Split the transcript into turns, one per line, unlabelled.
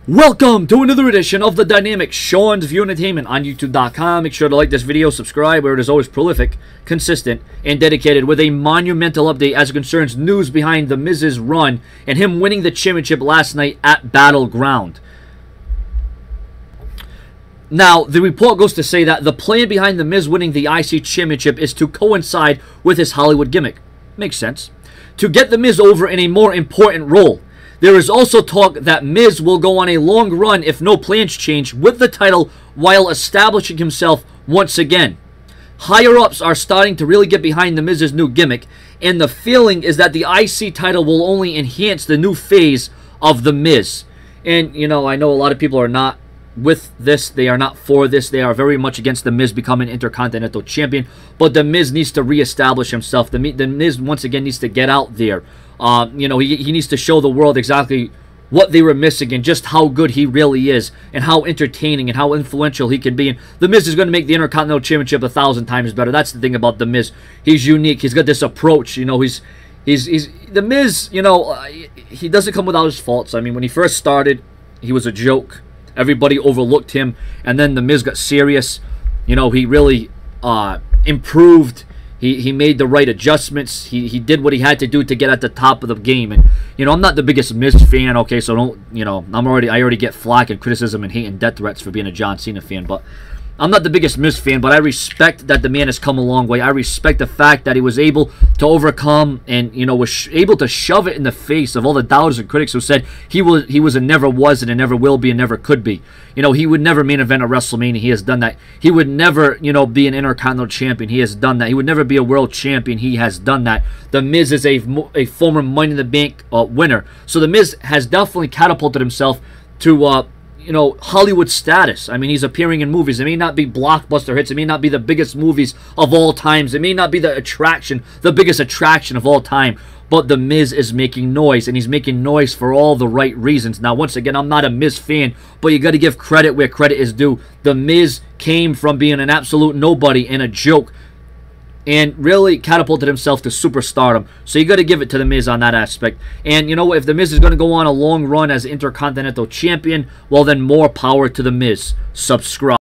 Welcome to another edition of the dynamic Sean's View Entertainment on YouTube.com. Make sure to like this video, subscribe, where it is always prolific, consistent, and dedicated with a monumental update as it concerns news behind The Miz's run and him winning the championship last night at Battleground. Now, the report goes to say that the plan behind The Miz winning the IC Championship is to coincide with his Hollywood gimmick. Makes sense. To get The Miz over in a more important role. There is also talk that Miz will go on a long run if no plans change with the title while establishing himself once again. Higher-ups are starting to really get behind The Miz's new gimmick, and the feeling is that the IC title will only enhance the new phase of The Miz. And, you know, I know a lot of people are not with this. They are not for this. They are very much against The Miz becoming Intercontinental Champion. But The Miz needs to reestablish himself. The Miz, once again, needs to get out there. You know, he needs to show the world exactly what they were missing and just how good he really is and how entertaining and how influential he can be. And The Miz is going to make the Intercontinental Championship 1,000 times better. That's the thing about The Miz. He's unique. He's got this approach. You know, he's The Miz, you know, he doesn't come without his faults. I mean, when he first started, he was a joke. Everybody overlooked him. And then The Miz got serious. You know, he really improved. He made the right adjustments. He did what he had to do to get at the top of the game. And, you know, I'm not the biggest Miz fan, okay, so don't, you know, I already get flack and criticism and hate and death threats for being a John Cena fan, but I'm not the biggest Miz fan, but I respect that the man has come a long way. I respect the fact that he was able to overcome and, you know, was able to shove it in the face of all the doubters and critics who said he was and never was and never will be and never could be. You know, he would never main event a WrestleMania. He has done that. He would never, you know, be an Intercontinental Champion. He has done that. He would never be a World Champion. He has done that. The Miz is a former Money in the Bank winner. So The Miz has definitely catapulted himself to you know, Hollywood status. I mean, he's appearing in movies. It may not be blockbuster hits. It may not be the biggest movies of all times. It may not be the biggest attraction of all time. But The Miz is making noise, and he's making noise for all the right reasons. Now, once again, I'm not a Miz fan, but you got to give credit where credit is due. The Miz came from being an absolute nobody and a joke, and really catapulted himself to superstardom. So you got to give it to The Miz on that aspect. And you know what? If The Miz is going to go on a long run as Intercontinental Champion, well then more power to The Miz. Subscribe.